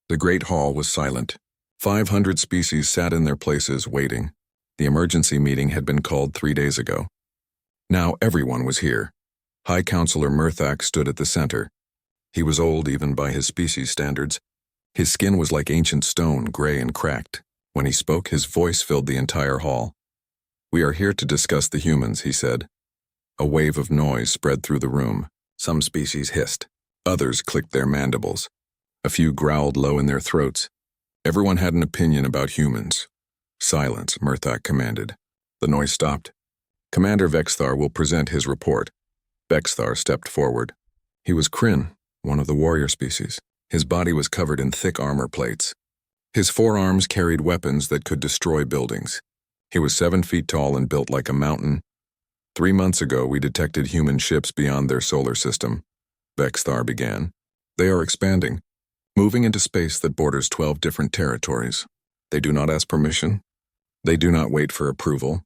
The great hall was silent. 500 species sat in their places, waiting. The emergency meeting had been called 3 days ago. Now everyone was here. High Counselor Murthak stood at the center. He was old even by his species standards. His skin was like ancient stone, gray and cracked. When he spoke, his voice filled the entire hall. "We are here to discuss the humans," he said. A wave of noise spread through the room. Some species hissed. Others clicked their mandibles. A few growled low in their throats. Everyone had an opinion about humans. "Silence," Murthak commanded. The noise stopped. "Commander Vexthar will present his report." Vexthar stepped forward. He was Kryn, one of the warrior species. His body was covered in thick armor plates. His forearms carried weapons that could destroy buildings. He was 7 feet tall and built like a mountain. 3 months ago, we detected human ships beyond their solar system. Vexthar began. They are expanding, moving into space that borders 12 different territories. They do not ask permission. They do not wait for approval.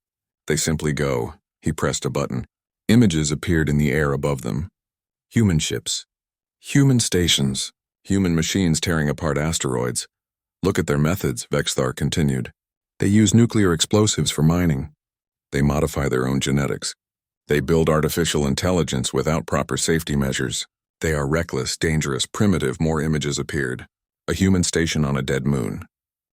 They simply go. He pressed a button. Images appeared in the air above them. Human ships. Human stations. Human machines tearing apart asteroids. Look at their methods, Vexthar continued. They use nuclear explosives for mining. They modify their own genetics. They build artificial intelligence without proper safety measures. They are reckless, dangerous, primitive. More images appeared. A human station on a dead moon.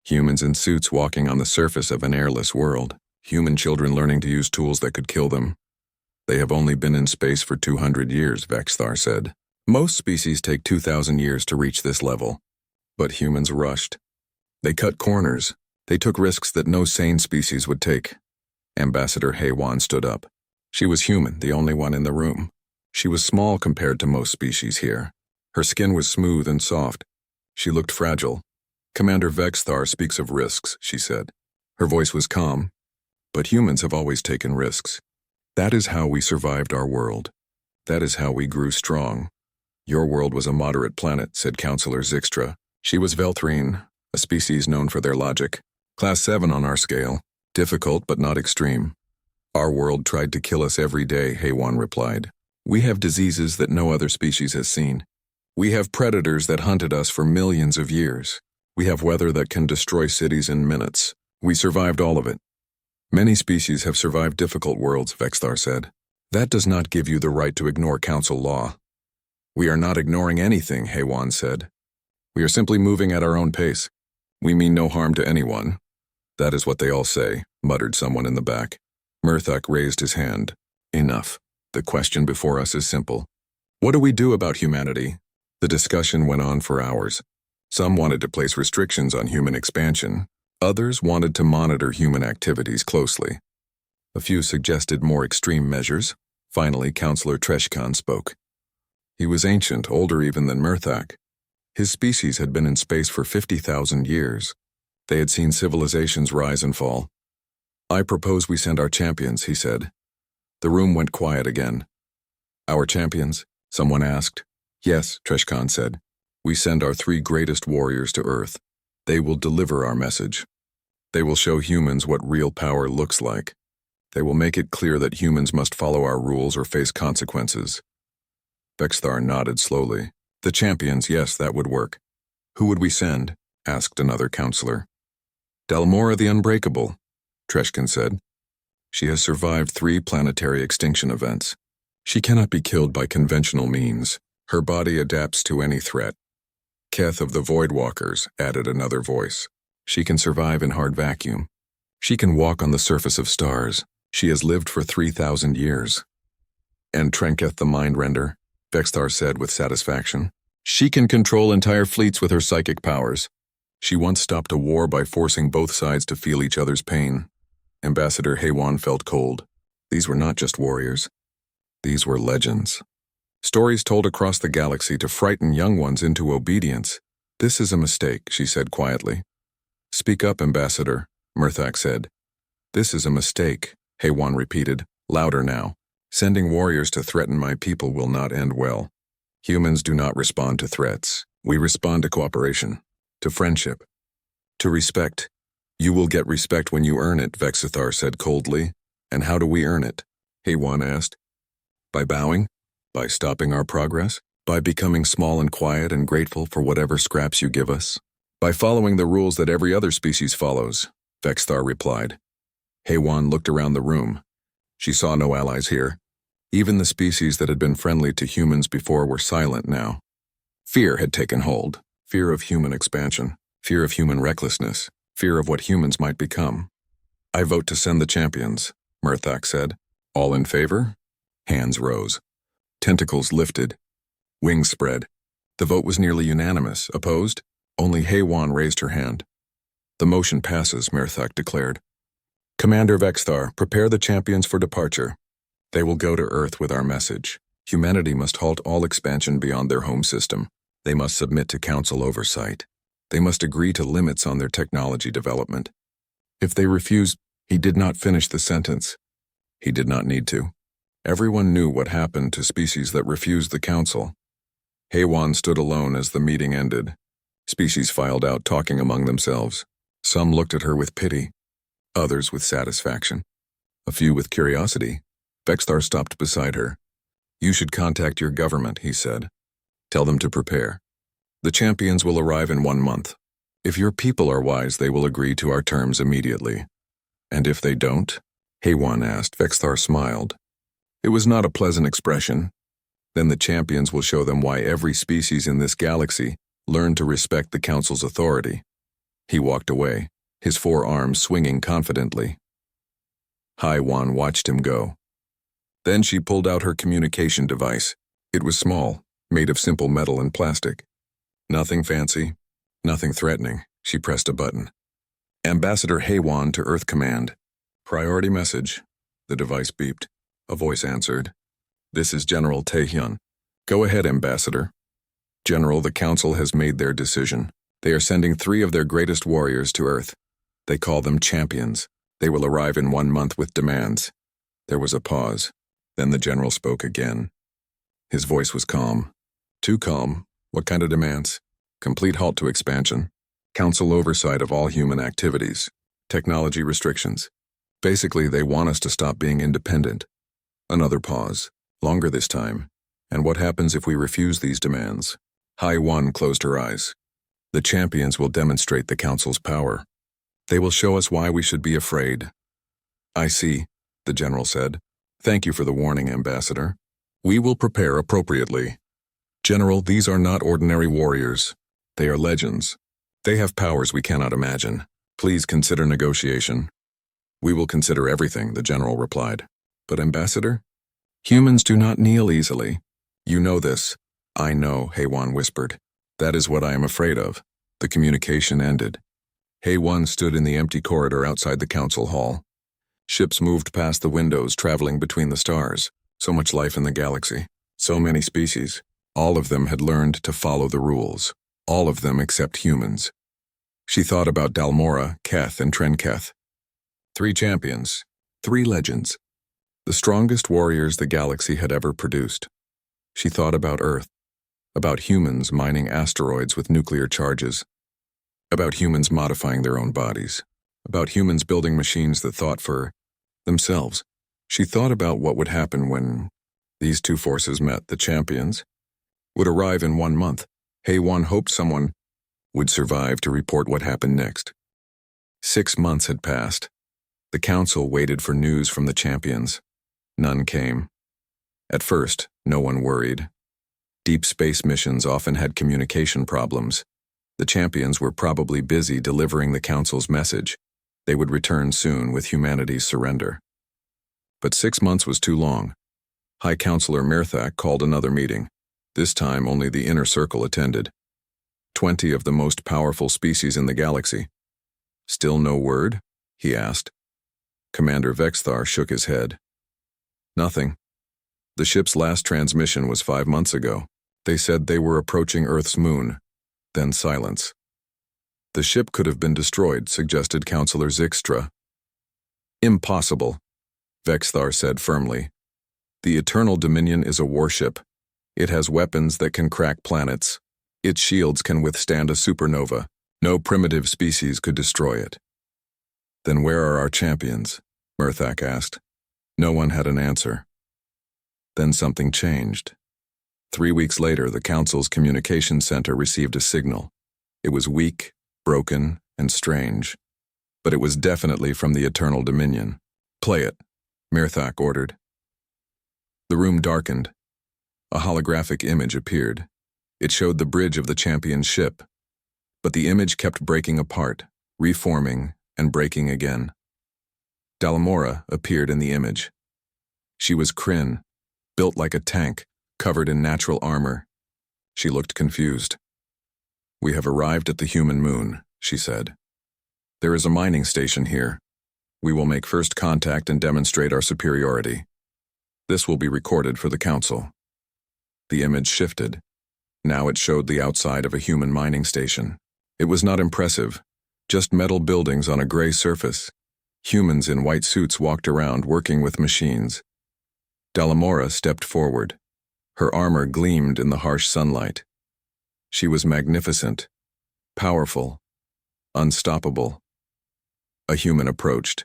Humans in suits walking on the surface of an airless world. Human children learning to use tools that could kill them. They have only been in space for 200 years, Vexthar said. Most species take 2,000 years to reach this level. But humans rushed. They cut corners. They took risks that no sane species would take. Ambassador HFY stood up. She was human, the only one in the room. She was small compared to most species here. Her skin was smooth and soft. She looked fragile. "Commander Vexthar speaks of risks," she said. Her voice was calm. "But humans have always taken risks. That is how we survived our world. That is how we grew strong." "Your world was a moderate planet," said Counselor Zixtra. She was Velthrine, a species known for their logic. "Class 7 on our scale. Difficult but not extreme." "Our world tried to kill us every day," HFY replied. "We have diseases that no other species has seen. We have predators that hunted us for millions of years. We have weather that can destroy cities in minutes. We survived all of it." "Many species have survived difficult worlds," Vexthar said. "That does not give you the right to ignore council law." "We are not ignoring anything," HFY said. "We are simply moving at our own pace. We mean no harm to anyone." "That is what they all say," muttered someone in the back. Murthak raised his hand. "Enough. The question before us is simple. What do we do about humanity?" The discussion went on for hours. Some wanted to place restrictions on human expansion. Others wanted to monitor human activities closely. A few suggested more extreme measures. Finally, Counselor Treshkan spoke. He was ancient, older even than Murthak. His species had been in space for 50,000 years. They had seen civilizations rise and fall. "I propose we send our champions," he said. The room went quiet again. "Our champions?" someone asked. "Yes," Treshkan said. "We send our 3 greatest warriors to Earth. They will deliver our message. They will show humans what real power looks like. They will make it clear that humans must follow our rules or face consequences." Vexthar nodded slowly. "The champions, yes, that would work." "Who would we send?" asked another counselor. "Dalmora the Unbreakable," Treshkan said. "She has survived 3 planetary extinction events. She cannot be killed by conventional means. Her body adapts to any threat." "Keth of the Voidwalkers," added another voice. "She can survive in hard vacuum. She can walk on the surface of stars. She has lived for 3,000 years." "And Trenketh the Mindrender," Vexthar said with satisfaction. "She can control entire fleets with her psychic powers. She once stopped a war by forcing both sides to feel each other's pain." Ambassador HFY felt cold. These were not just warriors. These were legends. Stories told across the galaxy to frighten young ones into obedience. "This is a mistake," she said quietly. "Speak up, Ambassador," Murthak said. "This is a mistake," HFY repeated, louder now. "Sending warriors to threaten my people will not end well. Humans do not respond to threats. We respond to cooperation, to friendship, to respect." "You will get respect when you earn it," Vexthar said coldly. "And how do we earn it?" HFY asked. "By bowing? By stopping our progress? By becoming small and quiet and grateful for whatever scraps you give us?" By following the rules that every other species follows, Vexthar replied. HFY looked around the room. She saw no allies here. Even the species that had been friendly to humans before were silent now. Fear had taken hold. Fear of human expansion. Fear of human recklessness. Fear of what humans might become. I vote to send the champions, Murthak said. All in favor? Hands rose. Tentacles lifted. Wings spread. The vote was nearly unanimous. Opposed? Only HFY raised her hand. The motion passes, Murthak declared. Commander Vexthar, prepare the champions for departure. They will go to Earth with our message. Humanity must halt all expansion beyond their home system. They must submit to Council oversight. They must agree to limits on their technology development. If they refuse, he did not finish the sentence. He did not need to. Everyone knew what happened to species that refused the Council. HFY stood alone as the meeting ended. Species filed out, talking among themselves. Some looked at her with pity. Others with satisfaction. A few with curiosity. Vexthar stopped beside her. You should contact your government, he said. Tell them to prepare. The champions will arrive in 1 month. If your people are wise, they will agree to our terms immediately. And if they don't? HFY asked. Vexthar smiled. It was not a pleasant expression. Then the champions will show them why every species in this galaxy learned to respect the Council's authority. He walked away, his 4 arms swinging confidently. HFY watched him go. Then she pulled out her communication device. It was small, made of simple metal and plastic. Nothing fancy, nothing threatening. She pressed a button. Ambassador HFY to Earth Command. Priority message. The device beeped. A voice answered. This is General Taehyun. Go ahead, Ambassador. General, the Council has made their decision. They are sending 3 of their greatest warriors to Earth. They call them champions. They will arrive in 1 month with demands. There was a pause. Then the general spoke again. His voice was calm. Too calm. What kind of demands? Complete halt to expansion. Council oversight of all human activities. Technology restrictions. Basically, they want us to stop being independent. Another pause. Longer this time. And what happens if we refuse these demands? HFY closed her eyes. The champions will demonstrate the Council's power. They will show us why we should be afraid. I see, the general said. Thank you for the warning, Ambassador. We will prepare appropriately. General, these are not ordinary warriors. They are legends. They have powers we cannot imagine. Please consider negotiation. We will consider everything, the general replied. But Ambassador? Humans do not kneel easily. You know this. I know, HFY whispered. That is what I am afraid of. The communication ended. HFY stood in the empty corridor outside the council hall. Ships moved past the windows, traveling between the stars. So much life in the galaxy. So many species. All of them had learned to follow the rules. All of them except humans. She thought about Dalmora, Keth, and Trenketh. 3 champions. 3 legends. The strongest warriors the galaxy had ever produced. She thought about Earth. About humans mining asteroids with nuclear charges. About humans modifying their own bodies. About humans building machines that thought for themselves. She thought about what would happen when these 2 forces met. The champions would arrive in 1 month. HFY hoped someone would survive to report what happened next. 6 months had passed. The council waited for news from the champions. None came. At first, no one worried. Deep space missions often had communication problems. The champions were probably busy delivering the council's message. They would return soon with humanity's surrender. But 6 months was too long. High Counselor Murthak called another meeting. This time only the inner circle attended. 20 of the most powerful species in the galaxy. Still no word? He asked. Commander Vexthar shook his head. Nothing. The ship's last transmission was 5 months ago. They said they were approaching Earth's moon. Then silence. The ship could have been destroyed, suggested Counselor Zixtra. Impossible, Vexthar said firmly. The Eternal Dominion is a warship. It has weapons that can crack planets. Its shields can withstand a supernova. No primitive species could destroy it. Then where are our champions? Murthak asked. No one had an answer. Then something changed. 3 weeks later, the Council's communication center received a signal. It was weak, broken and strange. But it was definitely from the Eternal Dominion. "Play it," Murthak ordered. The room darkened. A holographic image appeared. It showed the bridge of the champion's ship. But the image kept breaking apart, reforming, and breaking again. Dalamora appeared in the image. She was Kryn, built like a tank, covered in natural armor. She looked confused. "We have arrived at the human moon," she said. "There is a mining station here. We will make first contact and demonstrate our superiority. This will be recorded for the council." The image shifted. Now it showed the outside of a human mining station. It was not impressive, just metal buildings on a gray surface. Humans in white suits walked around working with machines. Dalamora stepped forward. Her armor gleamed in the harsh sunlight. She was magnificent, powerful, unstoppable. A human approached.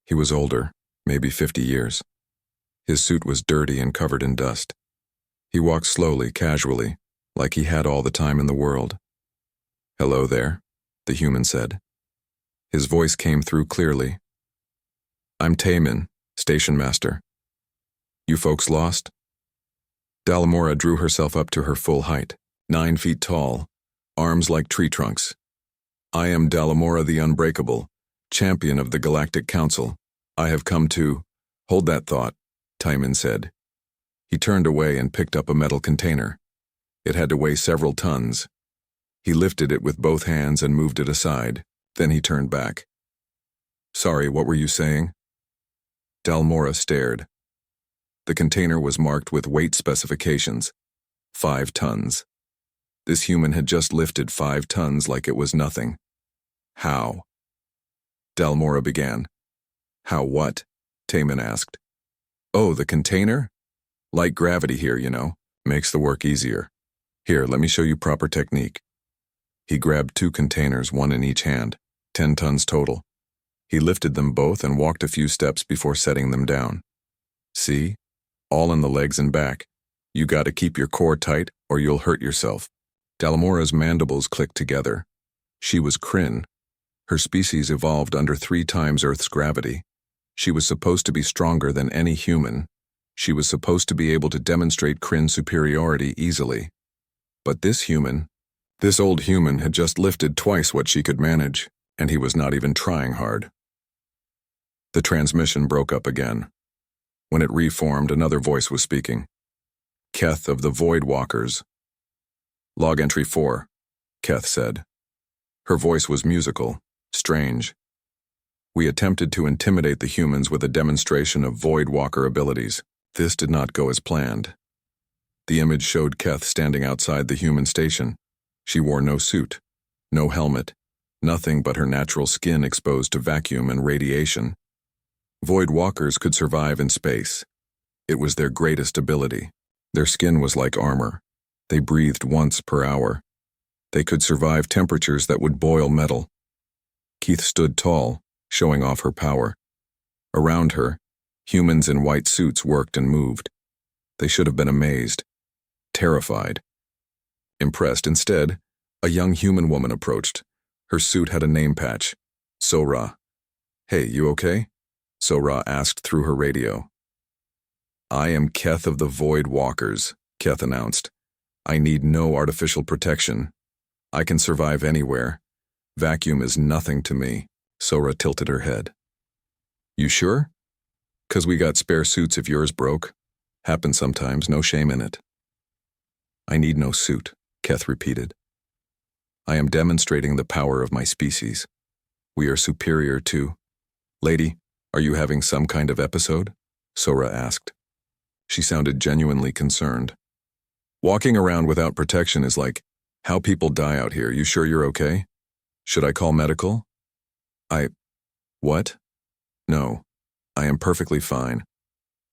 He was older, maybe 50 years. His suit was dirty and covered in dust. He walked slowly, casually, like he had all the time in the world. "Hello there," the human said. His voice came through clearly. "I'm Taemin, station master. You folks lost?" Dalamora drew herself up to her full height, 9 feet tall, arms like tree trunks. "I am Dalamora the Unbreakable, champion of the Galactic Council. I have come to—" "Hold that thought," Taemin said. He turned away and picked up a metal container. It had to weigh several tons. He lifted it with both hands and moved it aside. Then he turned back. "Sorry, what were you saying?" Dalamora stared. The container was marked with weight specifications. 5 tons. This human had just lifted 5 tons like it was nothing. "How?" Dalamora began. "How what?" Taemin asked. "Oh, the container? Light gravity here, you know. Makes the work easier. Here, let me show you proper technique." He grabbed 2 containers, one in each hand, 10 tons total. He lifted them both and walked a few steps before setting them down. "See? All in the legs and back. You gotta keep your core tight or you'll hurt yourself." Dalamora's mandibles clicked together. She was Kryn. Her species evolved under 3 times Earth's gravity. She was supposed to be stronger than any human. She was supposed to be able to demonstrate Kryn's superiority easily. But this old human had just lifted twice what she could manage, and he was not even trying hard. The transmission broke up again. When it reformed, another voice was speaking. "Keth of the Void Walkers." "Log entry 4, Keth said. Her voice was musical, strange. "We attempted to intimidate the humans with a demonstration of Void Walker abilities. This did not go as planned." The image showed Keth standing outside the human station. She wore no suit, no helmet, nothing but her natural skin exposed to vacuum and radiation. Void Walkers could survive in space. It was their greatest ability. Their skin was like armor. They breathed once per hour. They could survive temperatures that would boil metal. Keith stood tall, showing off her power. Around her, humans in white suits worked and moved. They should have been amazed, terrified, impressed. Instead, a young human woman approached. Her suit had a name patch. Sora. "Hey, you okay?" Sora asked through her radio. "I am Keth of the Void Walkers," Keth announced. "I need no artificial protection. I can survive anywhere. Vacuum is nothing to me." Sora tilted her head. "You sure? 'Cause we got spare suits if yours broke. Happens sometimes, no shame in it." "I need no suit," Keth repeated. "I am demonstrating the power of my species. We are superior to—" "Lady, are you having some kind of episode?" Sora asked. She sounded genuinely concerned. "Walking around without protection is like how people die out here. You sure you're okay? Should I call medical?" What? "No, I am perfectly fine.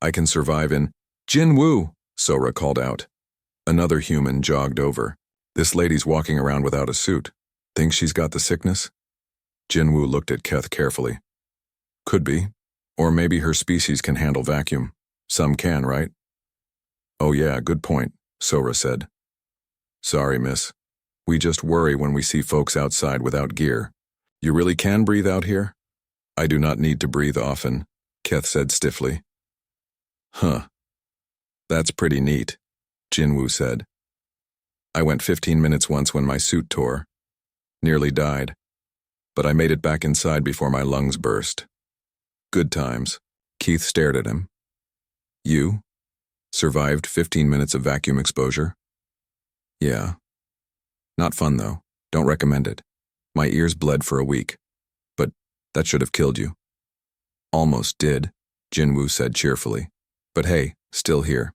I can survive in—" "Jin Woo!" Sora called out. Another human jogged over. "This lady's walking around without a suit. Thinks she's got the sickness?" Jin Woo looked at Keth carefully. "Could be. Or maybe her species can handle vacuum. Some can, right?" "Oh yeah, good point," Sora said. "Sorry, miss. We just worry when we see folks outside without gear. You really can breathe out here? I do not need to breathe often, Keth said stiffly. Huh. That's pretty neat, Jinwoo said. I went 15 minutes once when my suit tore. Nearly died. But I made it back inside before my lungs burst. Good times. Keith stared at him. You? Survived 15 minutes of vacuum exposure? Yeah. Not fun though. Don't recommend it. My ears bled for a week. But that should have killed you. Almost did, Jinwoo said cheerfully. But hey, still here.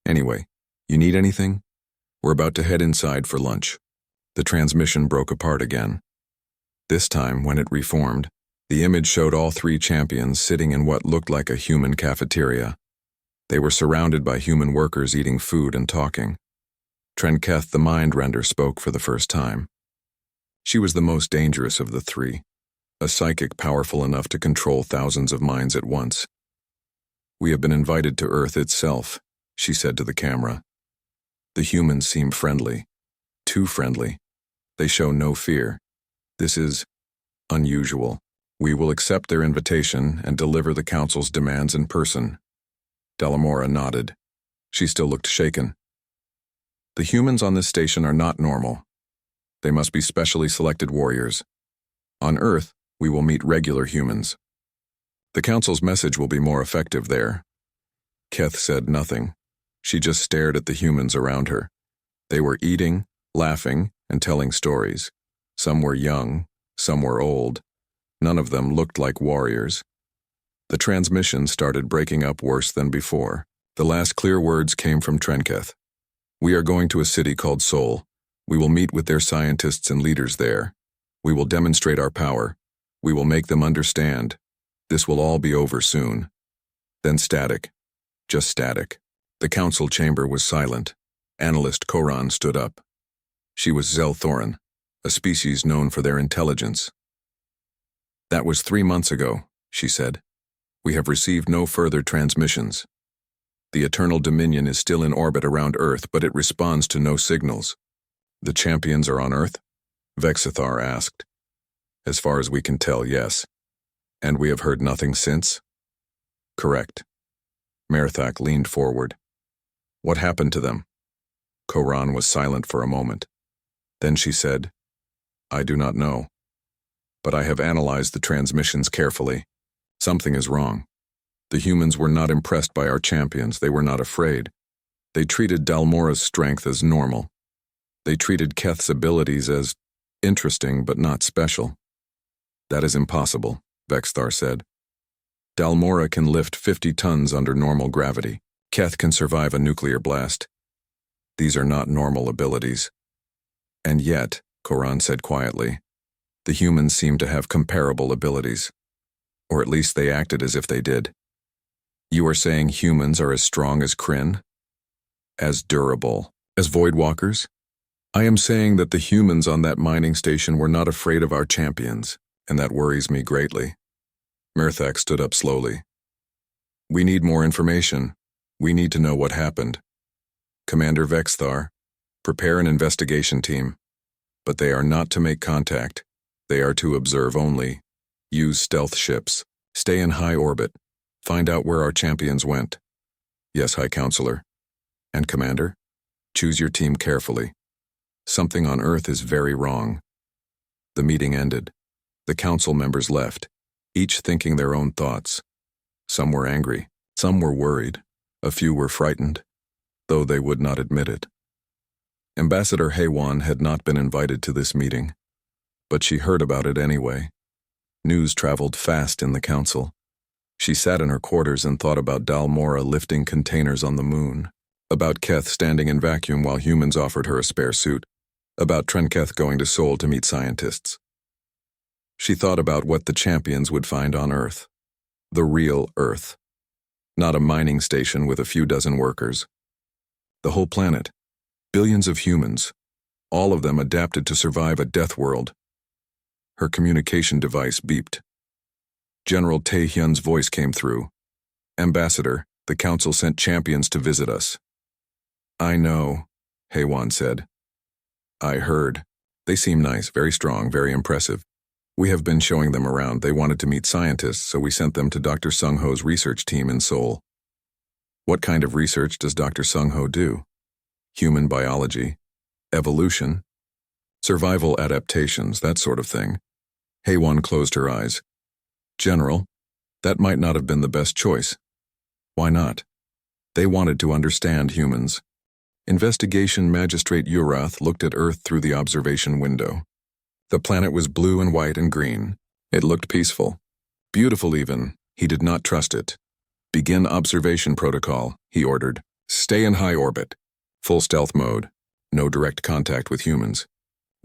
Anyway, you need anything? We're about to head inside for lunch. The transmission broke apart again. This time, when it reformed, the image showed all three champions sitting in what looked like a human cafeteria. They were surrounded by human workers eating food and talking. Trenketh, the mind render, spoke for the first time. She was the most dangerous of the three, a psychic powerful enough to control thousands of minds at once. We have been invited to Earth itself, she said to the camera. The humans seem friendly. Too friendly. They show no fear. This is unusual. We will accept their invitation and deliver the Council's demands in person. Delamora nodded. She still looked shaken. The humans on this station are not normal. They must be specially selected warriors. On Earth, we will meet regular humans. The Council's message will be more effective there. Keth said nothing. She just stared at the humans around her. They were eating, laughing, and telling stories. Some were young, some were old. None of them looked like warriors. The transmission started breaking up worse than before. The last clear words came from Trenketh. We are going to a city called Seoul. We will meet with their scientists and leaders there. We will demonstrate our power. We will make them understand. This will all be over soon. Then static. Just static. The council chamber was silent. Analyst Koran stood up. She was Zelthoran, a species known for their intelligence. That was 3 months ago, she said. We have received no further transmissions. The Eternal Dominion is still in orbit around Earth, but it responds to no signals. The champions are on Earth? Vexithar asked. As far as we can tell, yes. And we have heard nothing since? Correct. Merthak leaned forward. What happened to them? Koran was silent for a moment. Then she said, I do not know. But I have analyzed the transmissions carefully. Something is wrong. The humans were not impressed by our champions. They were not afraid. They treated Dalmora's strength as normal. They treated Keth's abilities as interesting but not special. That is impossible, Vexthar said. Dalmora can lift 50 tons under normal gravity. Keth can survive a nuclear blast. These are not normal abilities. And yet, Koran said quietly, the humans seem to have comparable abilities. Or at least they acted as if they did. You are saying humans are as strong as Kryn? As durable? As Voidwalkers? I am saying that the humans on that mining station were not afraid of our champions, and that worries me greatly. Merthak stood up slowly. We need more information. We need to know what happened. Commander Vexthar, prepare an investigation team. But they are not to make contact. They are to observe only. Use stealth ships. Stay in high orbit. Find out where our champions went. Yes, High Counselor. And Commander, choose your team carefully. Something on Earth is very wrong. The meeting ended. The council members left, each thinking their own thoughts. Some were angry, some were worried, a few were frightened, though they would not admit it. Ambassador Haywan had not been invited to this meeting, but she heard about it anyway. News traveled fast in the council. She sat in her quarters and thought about Dalmora lifting containers on the moon, about Keth standing in vacuum while humans offered her a spare suit, about Trenketh going to Seoul to meet scientists. She thought about what the champions would find on Earth. The real Earth. Not a mining station with a few dozen workers. The whole planet. Billions of humans. All of them adapted to survive a death world. Her communication device beeped. General Taehyun's voice came through. Ambassador, the council sent champions to visit us. I know, Haywan said. I heard. They seem nice, very strong, very impressive. We have been showing them around. They wanted to meet scientists, so we sent them to Dr. Sung Ho's research team in Seoul. What kind of research does Dr. Sung Ho do? Human biology, evolution, survival adaptations, that sort of thing. Haewon closed her eyes. General, that might not have been the best choice. Why not? They wanted to understand humans. Investigation Magistrate Urath looked at Earth through the observation window. The planet was blue and white and green. It looked peaceful. Beautiful even. He did not trust it. Begin observation protocol, he ordered. Stay in high orbit. Full stealth mode. No direct contact with humans.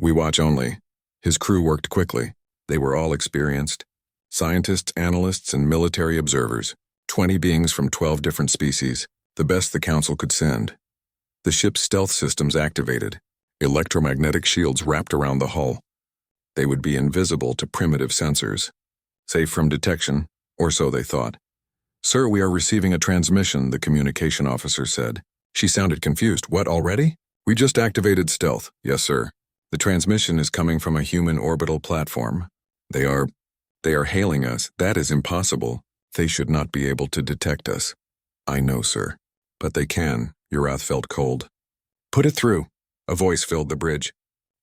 We watch only. His crew worked quickly. They were all experienced. Scientists, analysts, and military observers. 20 beings from 12 different species. The best the Council could send. The ship's stealth systems activated. Electromagnetic shields wrapped around the hull. They would be invisible to primitive sensors. Safe from detection, or so they thought. Sir, we are receiving a transmission, the communication officer said. She sounded confused. What, already? We just activated stealth. Yes, sir. The transmission is coming from a human orbital platform. They are hailing us. That is impossible. They should not be able to detect us. I know, sir. But they can. Urath felt cold. Put it through. A voice filled the bridge.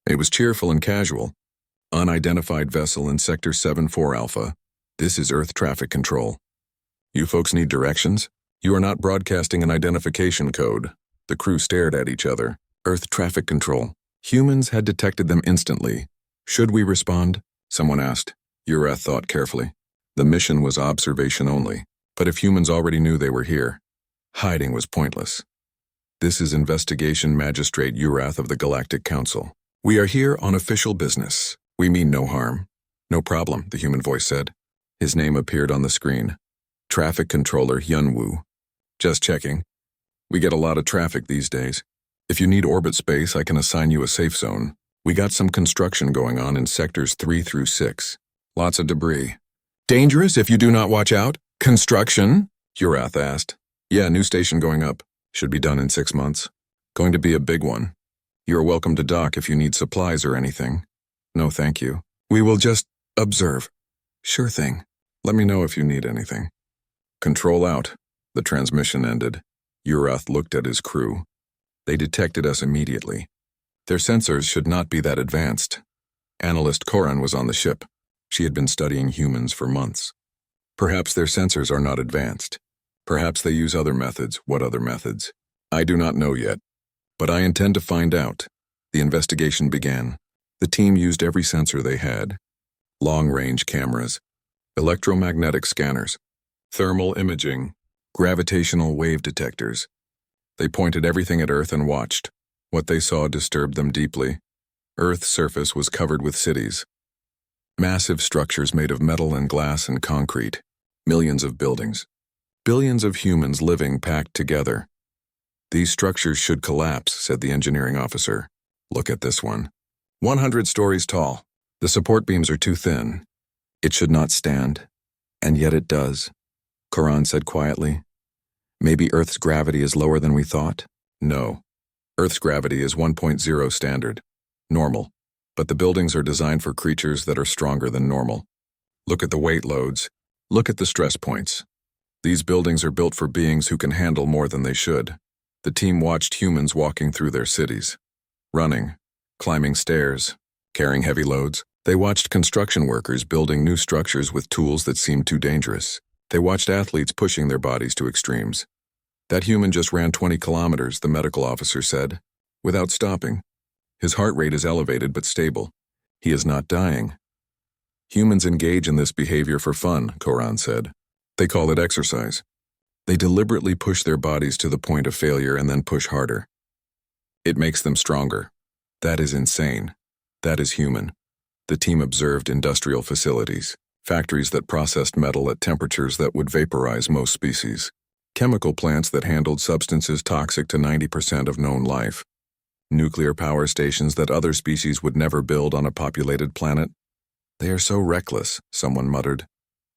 It was cheerful and casual. Unidentified vessel in Sector 7-4 Alpha. This is Earth traffic control. You folks need directions? You are not broadcasting an identification code. The crew stared at each other. Earth traffic control. Humans had detected them instantly. Should we respond? Someone asked. Urath thought carefully. The mission was observation only. But if humans already knew they were here, hiding was pointless. This is Investigation Magistrate Urath of the Galactic Council. We are here on official business. We mean no harm. No problem, the human voice said. His name appeared on the screen. Traffic Controller Hyunwoo. Just checking. We get a lot of traffic these days. If you need orbit space, I can assign you a safe zone. We got some construction going on in sectors 3 through 6. Lots of debris. Dangerous if you do not watch out? Construction? Urath asked. Yeah, new station going up. Should be done in 6 months. Going to be a big one. You are welcome to dock if you need supplies or anything. No, thank you. We will just observe. Sure thing. Let me know if you need anything. Control out. The transmission ended. Urath looked at his crew. They detected us immediately. Their sensors should not be that advanced. Analyst Koran was on the ship. She had been studying humans for months. Perhaps their sensors are not advanced. Perhaps they use other methods. What other methods? I do not know yet. But I intend to find out. The investigation began. The team used every sensor they had. Long-range cameras, electromagnetic scanners, thermal imaging, gravitational wave detectors. They pointed everything at Earth and watched. What they saw disturbed them deeply. Earth's surface was covered with cities. Massive structures made of metal and glass and concrete. Millions of buildings. Billions of humans living packed together. These structures should collapse, said the engineering officer. Look at this one. 100 stories tall. The support beams are too thin. It should not stand. And yet it does, Koran said quietly. Maybe Earth's gravity is lower than we thought? No. Earth's gravity is 1.0 standard. Normal. But the buildings are designed for creatures that are stronger than normal. Look at the weight loads. Look at the stress points. These buildings are built for beings who can handle more than they should. The team watched humans walking through their cities. Running, climbing stairs, carrying heavy loads. They watched construction workers building new structures with tools that seemed too dangerous. They watched athletes pushing their bodies to extremes. That human just ran 20 kilometers, the medical officer said, without stopping. His heart rate is elevated but stable. He is not dying. Humans engage in this behavior for fun, Koran said. They call it exercise. They deliberately push their bodies to the point of failure and then push harder. It makes them stronger. That is insane. That is human. The team observed industrial facilities, factories that processed metal at temperatures that would vaporize most species, chemical plants that handled substances toxic to 90% of known life, nuclear power stations that other species would never build on a populated planet. They are so reckless, someone muttered.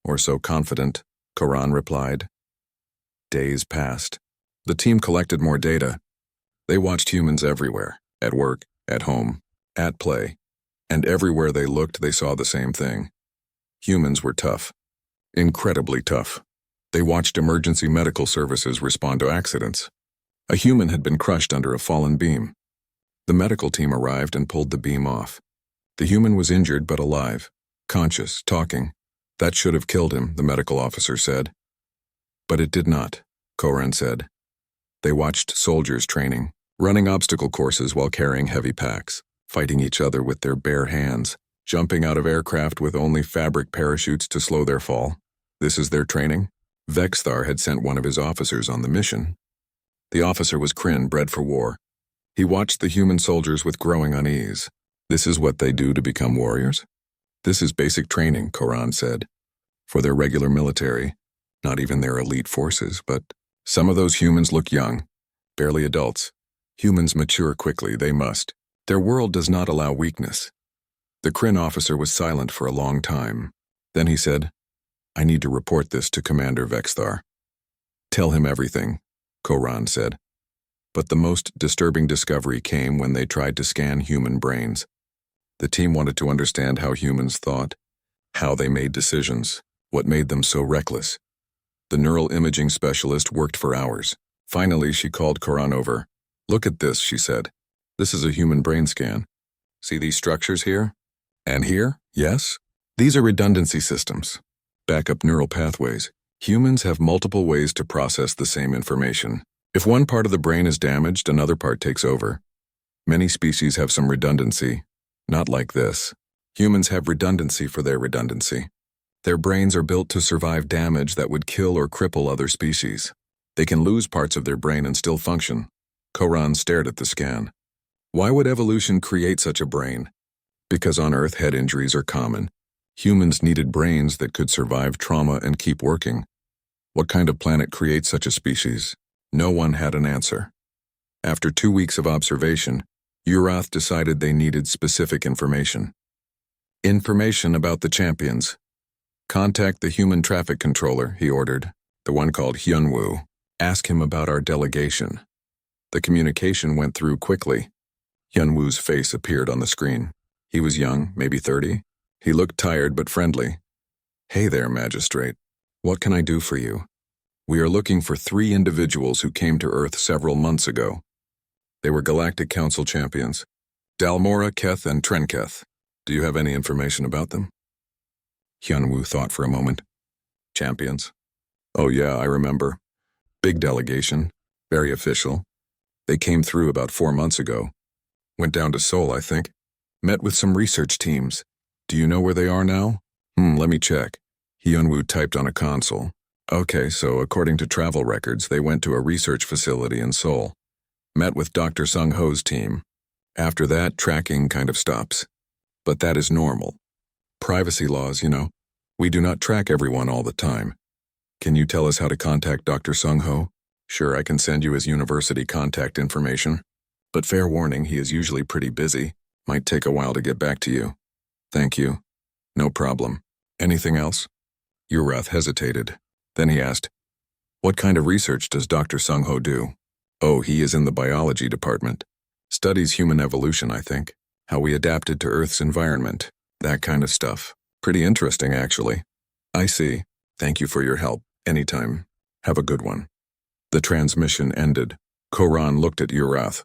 Or so confident, Koran replied. Days passed. The team collected more data. They watched humans everywhere, at work, at home, at play, and everywhere they looked they saw the same thing. Humans were tough. Incredibly tough. They watched emergency medical services respond to accidents. A human had been crushed under a fallen beam. The medical team arrived and pulled the beam off. The human was injured but alive, conscious, talking. That should have killed him, the medical officer said. But it did not, Koran said. They watched soldiers training, running obstacle courses while carrying heavy packs, fighting each other with their bare hands, jumping out of aircraft with only fabric parachutes to slow their fall. This is their training? Vexthar had sent one of his officers on the mission. The officer was Kryn, bred for war. He watched the human soldiers with growing unease. This is what they do to become warriors? This is basic training, Koran said. For their regular military, not even their elite forces, but some of those humans look young, barely adults. Humans mature quickly, they must. Their world does not allow weakness. The Kryn officer was silent for a long time. Then he said, I need to report this to Commander Vexthar. Tell him everything, Koran said. But the most disturbing discovery came when they tried to scan human brains. The team wanted to understand how humans thought, how they made decisions, what made them so reckless. The neural imaging specialist worked for hours. Finally, she called Koran over. Look at this, she said. This is a human brain scan. See these structures here? And here? Yes? These are redundancy systems. Backup neural pathways. Humans have multiple ways to process the same information. If one part of the brain is damaged, another part takes over. Many species have some redundancy. Not like this. Humans have redundancy for their redundancy. Their brains are built to survive damage that would kill or cripple other species. They can lose parts of their brain and still function. Koran stared at the scan. Why would evolution create such a brain? Because on Earth head injuries are common. Humans needed brains that could survive trauma and keep working. What kind of planet creates such a species? No one had an answer. After 2 weeks of observation, Urath decided they needed specific information. Information about the champions. Contact the human traffic controller, he ordered, the one called Hyunwoo. Ask him about our delegation. The communication went through quickly. Hyunwoo's face appeared on the screen. He was young, maybe 30. He looked tired but friendly. Hey there, magistrate. What can I do for you? We are looking for 3 individuals who came to Earth several months ago. They were Galactic Council champions. Dalmora, Keth, and Trenketh. Do you have any information about them? Hyunwoo thought for a moment. Champions? Oh yeah, I remember. Big delegation. Very official. They came through about 4 months ago. Went down to Seoul, I think. Met with some research teams. Do you know where they are now? Let me check. Hyunwoo typed on a console. Okay, so according to travel records, they went to a research facility in Seoul. Met with Dr. Sung-ho's team. After that, tracking kind of stops. But that is normal. Privacy laws, you know. We do not track everyone all the time. Can you tell us how to contact Dr. Sung-ho? Sure, I can send you his university contact information. But fair warning, he is usually pretty busy. Might take a while to get back to you. Thank you. No problem. Anything else? Urath hesitated. Then he asked, what kind of research does Dr. Sung-ho do? Oh, he is in the biology department. Studies human evolution, I think. How we adapted to Earth's environment. That kind of stuff. Pretty interesting, actually. I see. Thank you for your help. Anytime. Have a good one. The transmission ended. Koran looked at Urath.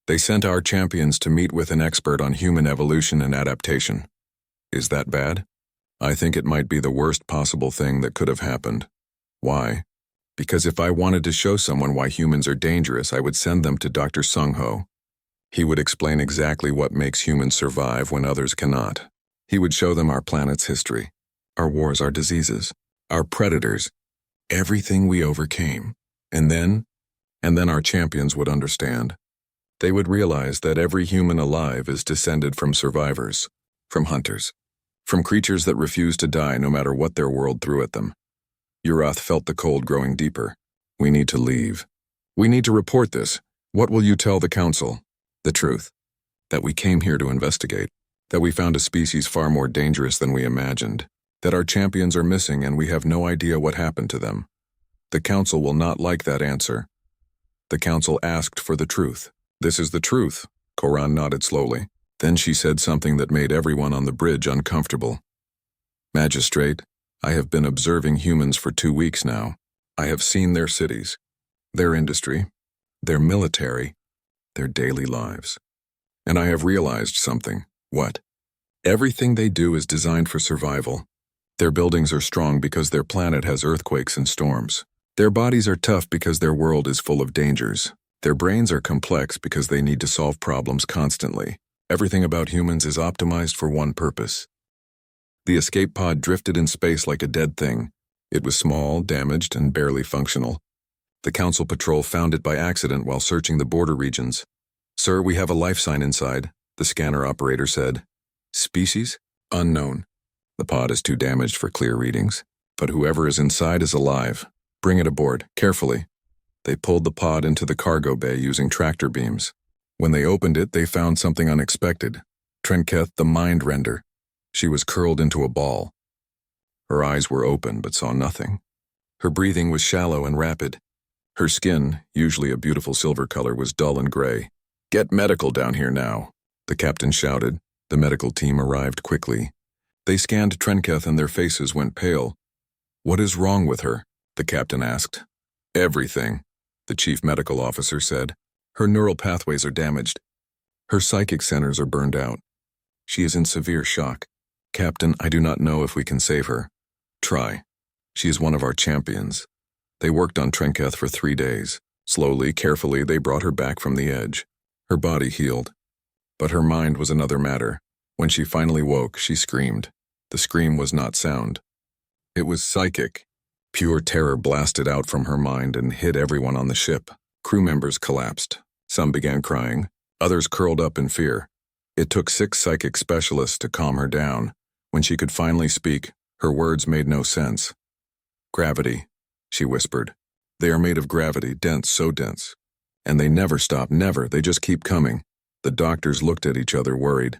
They sent our champions to meet with an expert on human evolution and adaptation. Is that bad? I think it might be the worst possible thing that could have happened. Why? Because if I wanted to show someone why humans are dangerous, I would send them to Dr. Sung-ho. He would explain exactly what makes humans survive when others cannot. He would show them our planet's history, our wars, our diseases, our predators, everything we overcame. And then our champions would understand. They would realize that every human alive is descended from survivors, from hunters, from creatures that refuse to die no matter what their world threw at them. Urath felt the cold growing deeper. We need to leave. We need to report this. What will you tell the council? The truth. That we came here to investigate. That we found a species far more dangerous than we imagined. That our champions are missing and we have no idea what happened to them. The council will not like that answer. The council asked for the truth. This is the truth. Koran nodded slowly. Then she said something that made everyone on the bridge uncomfortable. Magistrate, I have been observing humans for 2 weeks now. I have seen their cities, their industry, their military, their daily lives. And I have realized something. What? Everything they do is designed for survival. Their buildings are strong because their planet has earthquakes and storms. Their bodies are tough because their world is full of dangers. Their brains are complex because they need to solve problems constantly. Everything about humans is optimized for one purpose. The escape pod drifted in space like a dead thing. It was small, damaged, and barely functional. The Council Patrol found it by accident while searching the border regions. Sir, we have a life sign inside, the scanner operator said. Species? Unknown. The pod is too damaged for clear readings. But whoever is inside is alive. Bring it aboard, carefully. They pulled the pod into the cargo bay using tractor beams. When they opened it, they found something unexpected. Trenketh, the mind render. She was curled into a ball. Her eyes were open but saw nothing. Her breathing was shallow and rapid. Her skin, usually a beautiful silver color, was dull and gray. Get medical down here now, the captain shouted. The medical team arrived quickly. They scanned Trenketh and their faces went pale. What is wrong with her? The captain asked. Everything, the chief medical officer said. Her neural pathways are damaged. Her psychic centers are burned out. She is in severe shock. Captain, I do not know if we can save her. Try. She is one of our champions. They worked on Trenketh for 3 days. Slowly, carefully, they brought her back from the edge. Her body healed. But her mind was another matter. When she finally woke, she screamed. The scream was not sound. It was psychic. Pure terror blasted out from her mind and hit everyone on the ship. Crew members collapsed. Some began crying. Others curled up in fear. It took 6 psychic specialists to calm her down. When she could finally speak, her words made no sense. Gravity, she whispered. They are made of gravity, dense, so dense. And they never stop, never, they just keep coming. The doctors looked at each other worried.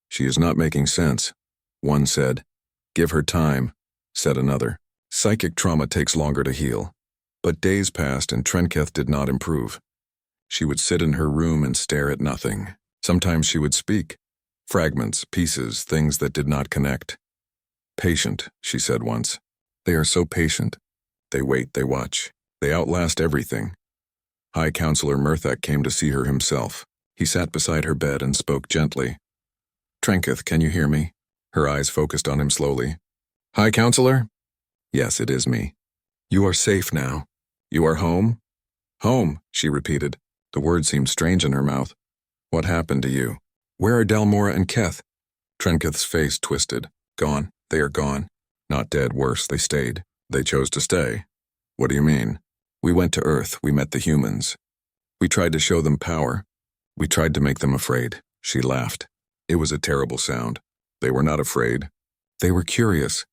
She is not making sense, one said. Give her time, said another. Psychic trauma takes longer to heal. But days passed and Trenketh did not improve. She would sit in her room and stare at nothing. Sometimes she would speak. Fragments, pieces, things that did not connect. Patient, she said once. They are so patient. They wait, they watch. They outlast everything. High Counselor Murthak came to see her himself. He sat beside her bed and spoke gently. Trenketh, can you hear me? Her eyes focused on him slowly. High Counselor? Yes, it is me. You are safe now. You are home? Home, she repeated. The word seemed strange in her mouth. What happened to you? Where are Dalmora and Keth? Trenketh's face twisted. Gone. They are gone. Not dead, worse, they stayed. They chose to stay. What do you mean? We went to Earth, we met the humans. We tried to show them power. We tried to make them afraid. She laughed. It was a terrible sound. They were not afraid. They were curious.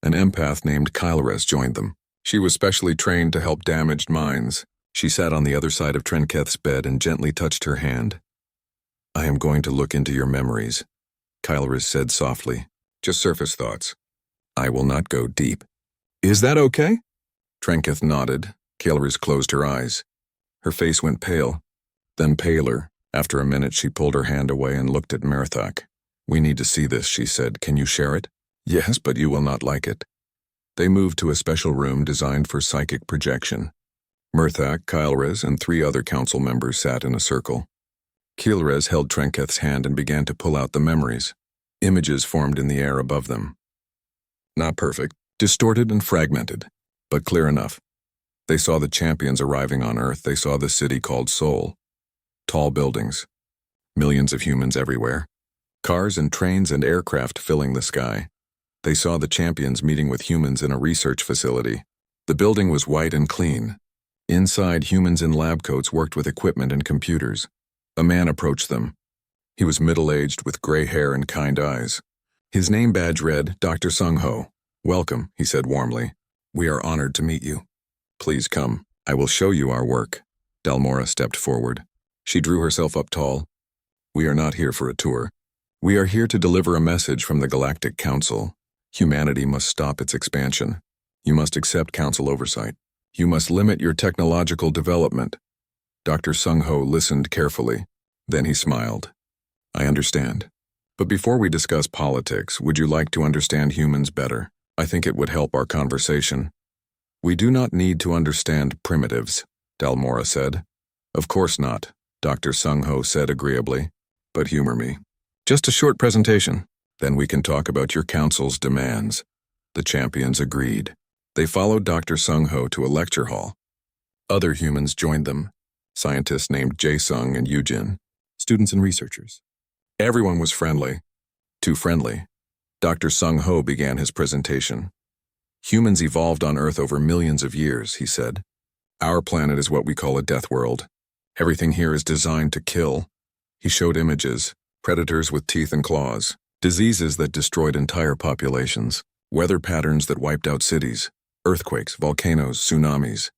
An empath named Kylres joined them. She was specially trained to help damaged minds. She sat on the other side of Trenketh's bed and gently touched her hand. I am going to look into your memories, Kylres said softly. Just surface thoughts. I will not go deep. Is that okay? Trenketh nodded. Kylres closed her eyes. Her face went pale, then paler. After a minute, she pulled her hand away and looked at Murthak. We need to see this, she said. Can you share it? Yes, but you will not like it. They moved to a special room designed for psychic projection. Murthak, Kylres, and 3 other council members sat in a circle. Kylres held Trenketh's hand and began to pull out the memories. Images formed in the air above them. Not perfect, distorted and fragmented, but clear enough. They saw the champions arriving on Earth. They saw the city called Sol. Tall buildings. Millions of humans everywhere. Cars and trains and aircraft filling the sky. They saw the champions meeting with humans in a research facility. The building was white and clean. Inside, humans in lab coats worked with equipment and computers. A man approached them. He was middle-aged with gray hair and kind eyes. His name badge read, Dr. Sung-Ho. Welcome, he said warmly. We are honored to meet you. Please come. I will show you our work. Dalmora stepped forward. She drew herself up tall. We are not here for a tour. We are here to deliver a message from the Galactic Council. Humanity must stop its expansion. You must accept Council oversight. You must limit your technological development. Dr. Sung-Ho listened carefully. Then he smiled. I understand. But before we discuss politics, would you like to understand humans better? I think it would help our conversation. We do not need to understand primitives, Dalmora said. Of course not, Dr. Sung-Ho said agreeably. But humor me. Just a short presentation. Then we can talk about your council's demands. The champions agreed. They followed Dr. Sung-Ho to a lecture hall. Other humans joined them. Scientists named Jae-Sung and Yujin. Students and researchers. Everyone was friendly. Too friendly. Dr. Sung-Ho began his presentation. Humans evolved on Earth over millions of years, he said. Our planet is what we call a death world. Everything here is designed to kill. He showed images, predators with teeth and claws, diseases that destroyed entire populations, weather patterns that wiped out cities, earthquakes, volcanoes, tsunamis.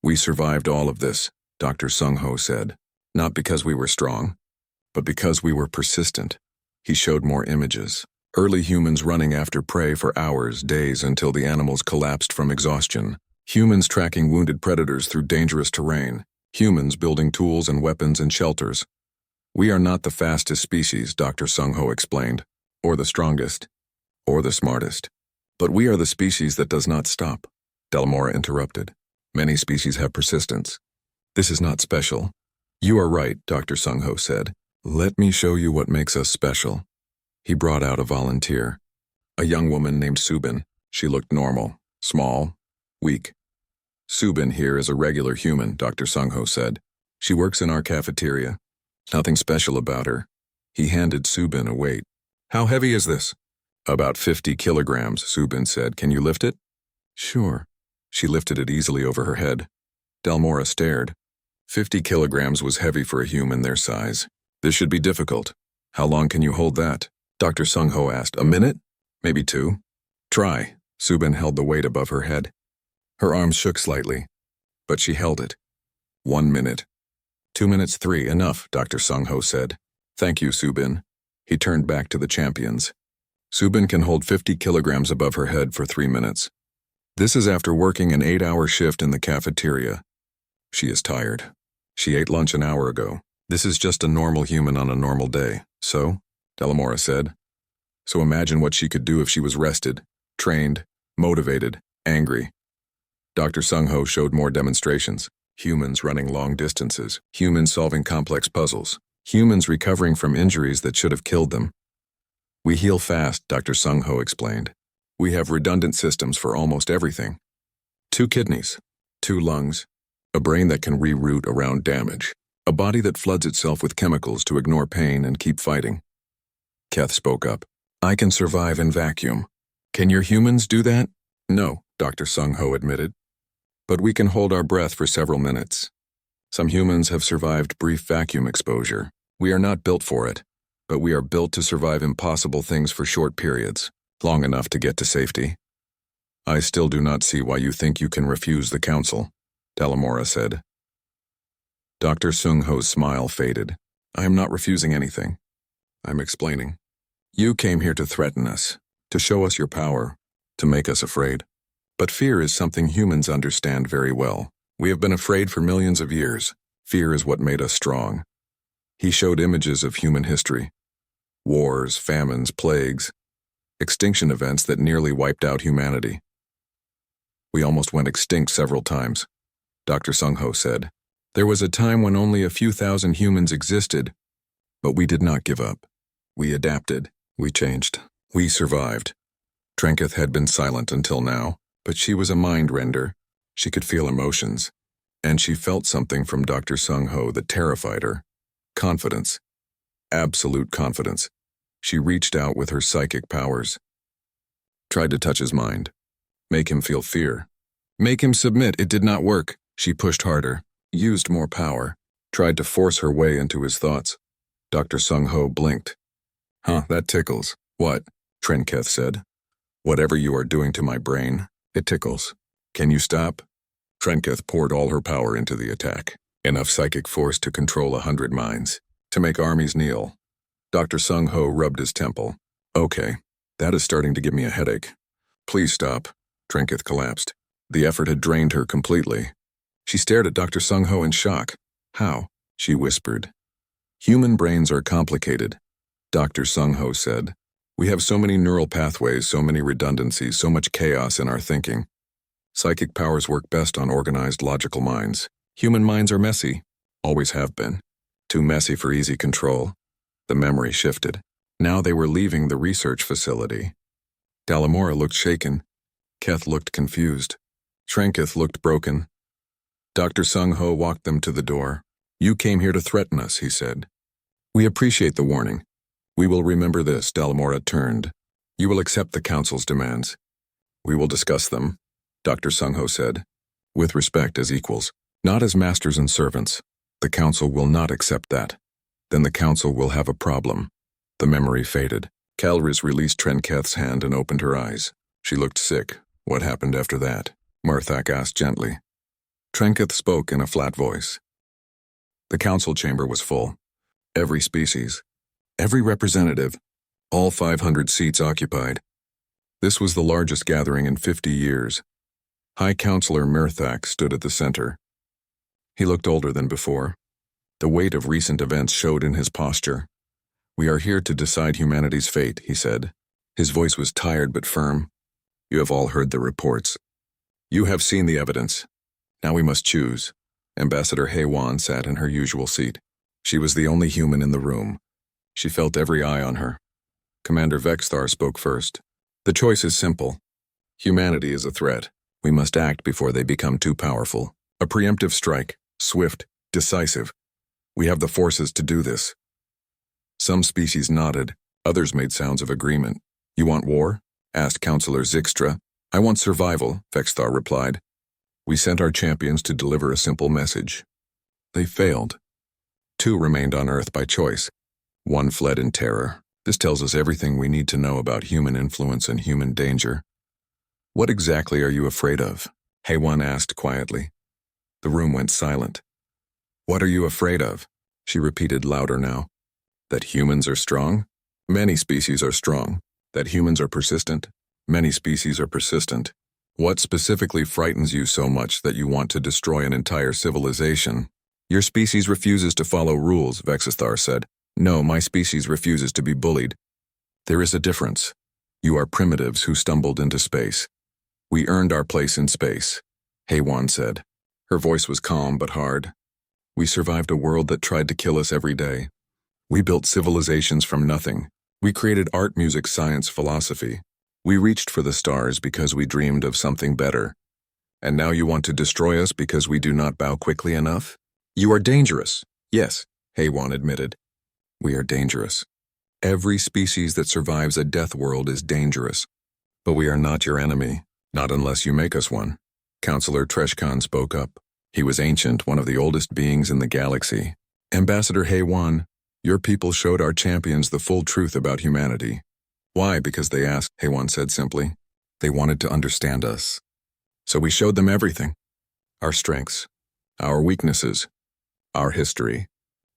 We survived all of this, Dr. Sung-Ho said, not because we were strong, but because we were persistent. He showed more images. Early humans running after prey for hours, days, until the animals collapsed from exhaustion. Humans tracking wounded predators through dangerous terrain. Humans building tools and weapons and shelters. We are not the fastest species, Dr. Sung-Ho explained, or the strongest, or the smartest. But we are the species that does not stop, Dalmora interrupted. Many species have persistence. This is not special. You are right, Dr. Sung-Ho said. Let me show you what makes us special. He brought out a volunteer. A young woman named Subin. She looked normal, small, weak. Subin here is a regular human, Dr. Sung-Ho said. She works in our cafeteria. Nothing special about her. He handed Subin a weight. How heavy is this? About 50 kilograms, Subin said. Can you lift it? Sure. She lifted it easily over her head. Dalmora stared. 50 kilograms was heavy for a human their size. This should be difficult. How long can you hold that? Dr. Sung-Ho asked. A minute? Maybe 2. Try. Subin held the weight above her head. Her arms shook slightly, but she held it. 1 minute. 2 minutes 3, enough, Dr. Sung-Ho said. Thank you, Subin. He turned back to the champions. Subin can hold 50 kilograms above her head for 3 minutes. This is after working an 8-hour shift in the cafeteria. She is tired. She ate lunch an hour ago. This is just a normal human on a normal day. So, Dalmora said. So imagine what she could do if she was rested, trained, motivated, angry. Dr. Sung-Ho showed more demonstrations. Humans running long distances, humans solving complex puzzles, humans recovering from injuries that should have killed them. We heal fast, Dr. Sung-Ho explained. We have redundant systems for almost everything. 2 kidneys, 2 lungs, a brain that can reroute around damage, a body that floods itself with chemicals to ignore pain and keep fighting. Keth spoke up. I can survive in vacuum. Can your humans do that? No, Dr. Sung-Ho admitted. But we can hold our breath for several minutes. Some humans have survived brief vacuum exposure. We are not built for it, but we are built to survive impossible things for short periods, long enough to get to safety. I still do not see why you think you can refuse the council, Dalmora said. Dr. Sung-Ho's smile faded. I am not refusing anything. I'm explaining. You came here to threaten us, to show us your power, to make us afraid. But fear is something humans understand very well. We have been afraid for millions of years. Fear is what made us strong. He showed images of human history. Wars, famines, plagues, extinction events that nearly wiped out humanity. We almost went extinct several times, Dr. Sung-Ho said. There was a time when only a few thousand humans existed, but we did not give up. We adapted. We changed. We survived. Trenketh had been silent until now. But she was a mind-render. She could feel emotions. And she felt something from Dr. Sung-Ho that terrified her. Confidence. Absolute confidence. She reached out with her psychic powers. Tried to touch his mind. Make him feel fear. Make him submit. It did not work. She pushed harder. Used more power. Tried to force her way into his thoughts. Dr. Sung-Ho blinked. That tickles. What? Trenketh said. Whatever you are doing to my brain. It tickles. Can you stop? Trenketh poured all her power into the attack. Enough psychic force to control 100 minds. To make armies kneel. Dr. Sung-Ho rubbed his temple. Okay, that is starting to give me a headache. Please stop. Trenketh collapsed. The effort had drained her completely. She stared at Dr. Sung-Ho in shock. How? She whispered. Human brains are complicated, Dr. Sung-Ho said. We have so many neural pathways, so many redundancies, so much chaos in our thinking. Psychic powers work best on organized, logical minds. Human minds are messy, always have been. Too messy for easy control. The memory shifted. Now they were leaving the research facility. Dalamora looked shaken. Keth looked confused. Trenketh looked broken. Dr. Sung-Ho walked them to the door. You came here to threaten us, he said. We appreciate the warning. We will remember this, Dalamora turned. You will accept the Council's demands. We will discuss them, Dr. Sung-Ho said, with respect as equals, not as masters and servants. The Council will not accept that. Then the Council will have a problem. The memory faded. Calriss released Trenketh's hand and opened her eyes. She looked sick. What happened after that? Murthak asked gently. Trenketh spoke in a flat voice. The council chamber was full. Every species, every representative, all 500 seats occupied. This was the largest gathering in 50 years. High Counselor Murthak stood at the center. He looked older than before. The weight of recent events showed in his posture. We are here to decide humanity's fate, he said. His voice was tired but firm. You have all heard the reports. You have seen the evidence. Now we must choose. Ambassador Heywan sat in her usual seat. She was the only human in the room. She felt every eye on her. Commander Vexthar spoke first. The choice is simple. Humanity is a threat. We must act before they become too powerful. A preemptive strike, swift, decisive. We have the forces to do this. Some species nodded. Others made sounds of agreement. You want war? Asked Counselor Zixtra. I want survival, Vexthar replied. We sent our champions to deliver a simple message. They failed. 2 remained on Earth by choice. 1 fled in terror. This tells us everything we need to know about human influence and human danger. What exactly are you afraid of? Heywan asked quietly. The room went silent. What are you afraid of? She repeated louder now. That humans are strong? Many species are strong. That humans are persistent? Many species are persistent. What specifically frightens you so much that you want to destroy an entire civilization? Your species refuses to follow rules, Vexthar said. No, my species refuses to be bullied. There is a difference. You are primitives who stumbled into space. We earned our place in space, Heywan said. Her voice was calm but hard. We survived a world that tried to kill us every day. We built civilizations from nothing. We created art, music, science, philosophy. We reached for the stars because we dreamed of something better. And now you want to destroy us because we do not bow quickly enough? You are dangerous. Yes, Heywan admitted. We are dangerous. Every species that survives a death world is dangerous. But we are not your enemy, not unless you make us one. Counselor Treshkan spoke up. He was ancient, one of the oldest beings in the galaxy. Ambassador Heywan, your people showed our champions the full truth about humanity. Why? Because they asked, Heywan said simply. They wanted to understand us. So we showed them everything. Our strengths, our weaknesses, our history,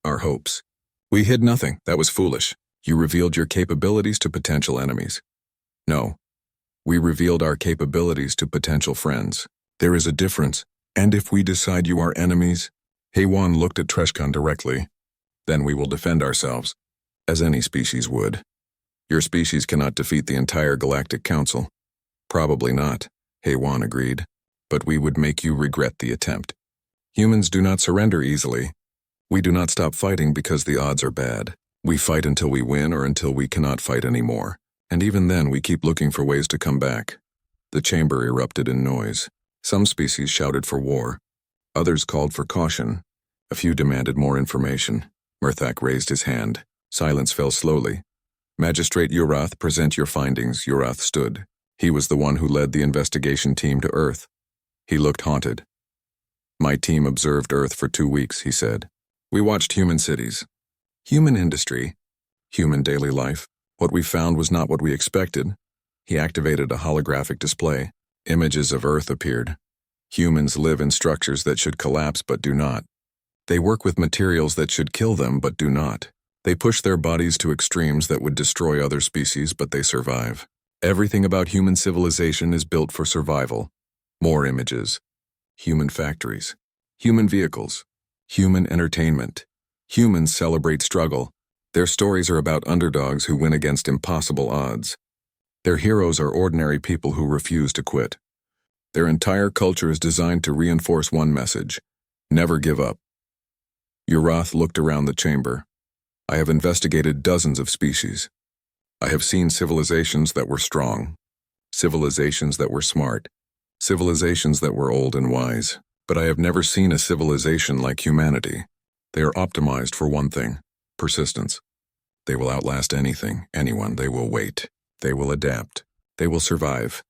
our hopes. We hid nothing. That was foolish. You revealed your capabilities to potential enemies. No. We revealed our capabilities to potential friends. There is a difference. And if we decide you are enemies, Heywan looked at Treshkan directly. Then we will defend ourselves, as any species would. Your species cannot defeat the entire Galactic Council. Probably not, Heywan agreed. But we would make you regret the attempt. Humans do not surrender easily. We do not stop fighting because the odds are bad. We fight until we win or until we cannot fight anymore. And even then we keep looking for ways to come back. The chamber erupted in noise. Some species shouted for war. Others called for caution. A few demanded more information. Murthak raised his hand. Silence fell slowly. Magistrate Urath, present your findings. Urath stood. He was the one who led the investigation team to Earth. He looked haunted. My team observed Earth for 2 weeks, he said. We watched human cities, human industry, human daily life. What we found was not what we expected. He activated a holographic display. Images of Earth appeared. Humans live in structures that should collapse but do not. They work with materials that should kill them but do not. They push their bodies to extremes that would destroy other species but they survive. Everything about human civilization is built for survival. More images. Human factories. Human vehicles. Human entertainment. Humans celebrate struggle. Their stories are about underdogs who win against impossible odds. Their heroes are ordinary people who refuse to quit. Their entire culture is designed to reinforce one message: never give up. Urath looked around the chamber. I have investigated dozens of species. I have seen civilizations that were strong, civilizations that were smart, civilizations that were old and wise, but I have never seen a civilization like humanity. They are optimized for one thing: persistence. They will outlast anything, anyone. They will wait. They will adapt. They will survive.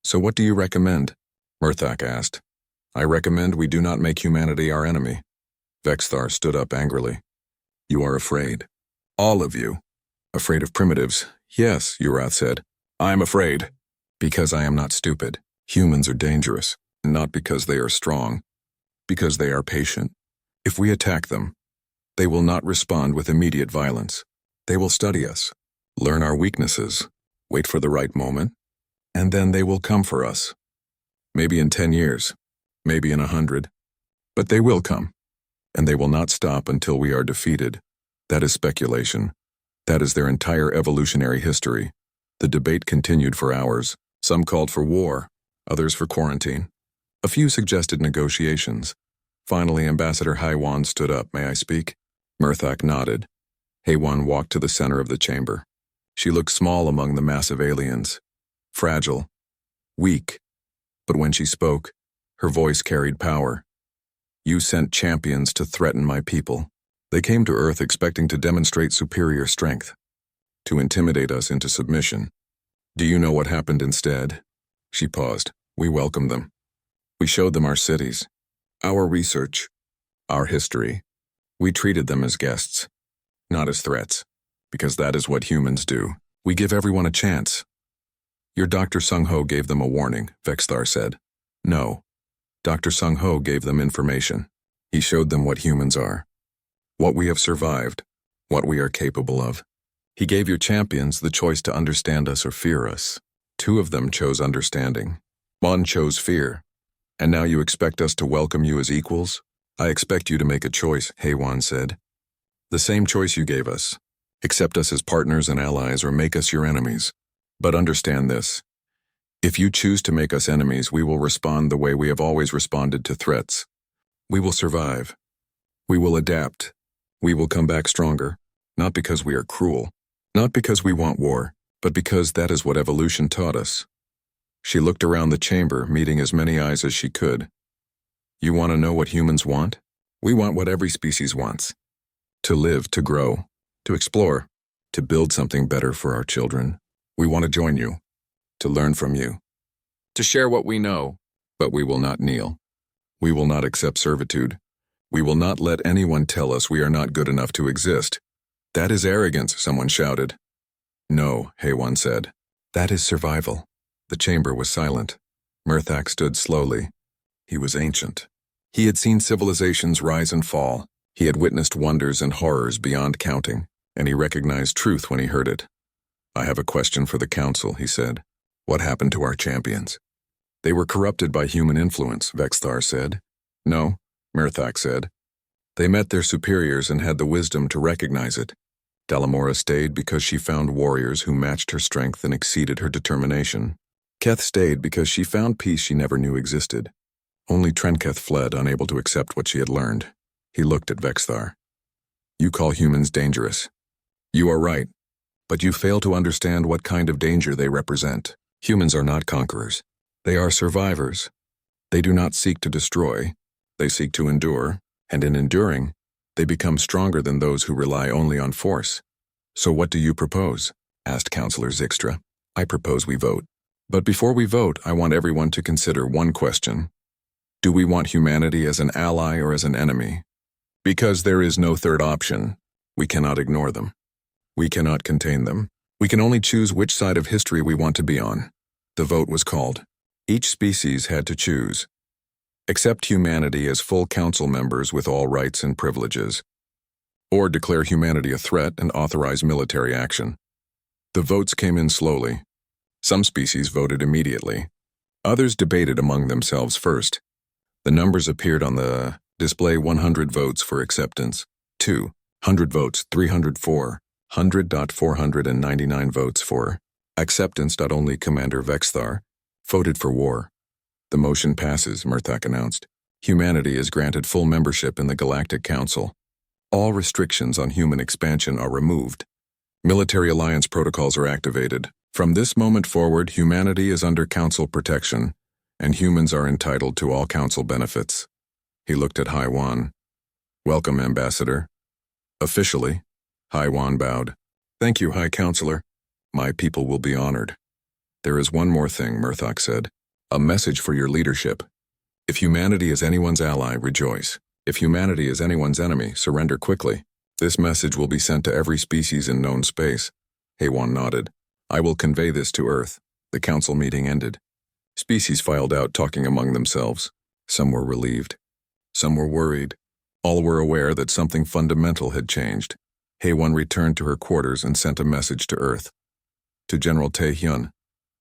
So what do you recommend? Murthak asked. I recommend we do not make humanity our enemy. Vexthar stood up angrily. You are afraid. All of you. Afraid of primitives. Yes, Urath said. I am afraid. Because I am not stupid. Humans are dangerous, not because they are strong, because they are patient. If we attack them, they will not respond with immediate violence. They will study us, learn our weaknesses, wait for the right moment, and then they will come for us. Maybe in 10 years, maybe in 100, but they will come, and they will not stop until we are defeated. That is speculation. That is their entire evolutionary history. The debate continued for hours. Some called for war, others for quarantine. A few suggested negotiations. Finally, Ambassador Haiwan stood up. May I speak? Murthak nodded. Haiwan walked to the center of the chamber. She looked small among the massive aliens. Fragile. Weak. But when she spoke, her voice carried power. You sent champions to threaten my people. They came to Earth expecting to demonstrate superior strength, to intimidate us into submission. Do you know what happened instead? She paused. We welcomed them. We showed them our cities, our research, our history. We treated them as guests, not as threats, because that is what humans do. We give everyone a chance. Your Dr. Sung-Ho gave them a warning, Vexthar said. No. Dr. Sung-Ho gave them information. He showed them what humans are, what we have survived, what we are capable of. He gave your champions the choice to understand us or fear us. 2 of them chose understanding. 1 chose fear. And now you expect us to welcome you as equals? I expect you to make a choice, Haiwan said. The same choice you gave us. Accept us as partners and allies or make us your enemies. But understand this. If you choose to make us enemies, we will respond the way we have always responded to threats. We will survive. We will adapt. We will come back stronger, not because we are cruel, not because we want war, but because that is what evolution taught us. She looked around the chamber, meeting as many eyes as she could. You want to know what humans want? We want what every species wants. To live, to grow, to explore, to build something better for our children. We want to join you, to learn from you, to share what we know, but we will not kneel. We will not accept servitude. We will not let anyone tell us we are not good enough to exist. That is arrogance, someone shouted. No, Haiwan said. That is survival. The chamber was silent. Murthak stood slowly. He was ancient. He had seen civilizations rise and fall. He had witnessed wonders and horrors beyond counting, and he recognized truth when he heard it. I have a question for the council, he said. What happened to our champions? They were corrupted by human influence, Vexthar said. No, Murthak said. They met their superiors and had the wisdom to recognize it. Dalamora stayed because she found warriors who matched her strength and exceeded her determination. Keth stayed because she found peace she never knew existed. Only Trenketh fled, unable to accept what she had learned. He looked at Vexthar. You call humans dangerous. You are right, but you fail to understand what kind of danger they represent. Humans are not conquerors. They are survivors. They do not seek to destroy. They seek to endure, and in enduring, they become stronger than those who rely only on force. So what do you propose? Asked Councillor Zixtra. I propose we vote. But before we vote, I want everyone to consider one question. Do we want humanity as an ally or as an enemy? Because there is no third option. We cannot ignore them. We cannot contain them. We can only choose which side of history we want to be on. The vote was called. Each species had to choose. Accept humanity as full council members with all rights and privileges, or declare humanity a threat and authorize military action. The votes came in slowly. Some species voted immediately. Others debated among themselves first. The numbers appeared on the display: 100 votes for acceptance, 2, 100 votes, 304. 100.499 votes for. Acceptance. Only Commander Vexthar voted for war. The motion passes, Murthak announced. Humanity is granted full membership in the Galactic Council. All restrictions on human expansion are removed. Military alliance protocols are activated. From this moment forward, humanity is under Council protection, and humans are entitled to all Council benefits. He looked at Haiwan. Welcome, Ambassador. Officially, Haiwan bowed. Thank you, High Counselor. My people will be honored. There is one more thing, Murthak said. A message for your leadership. If humanity is anyone's ally, rejoice. If humanity is anyone's enemy, surrender quickly. This message will be sent to every species in known space. Haiwan nodded. I will convey this to Earth. The council meeting ended. Species filed out, talking among themselves. Some were relieved. Some were worried. All were aware that something fundamental had changed. Haiwan returned to her quarters and sent a message to Earth. To General Tae-hyun,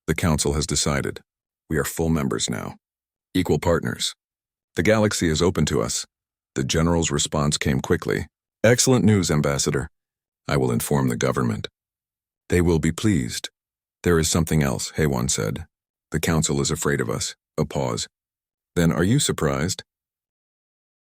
the council has decided. We are full members now. Equal partners. The galaxy is open to us. The general's response came quickly. Excellent news, Ambassador. I will inform the government. They will be pleased. There is something else, Haiwan said. The council is afraid of us. A pause. Then are you surprised?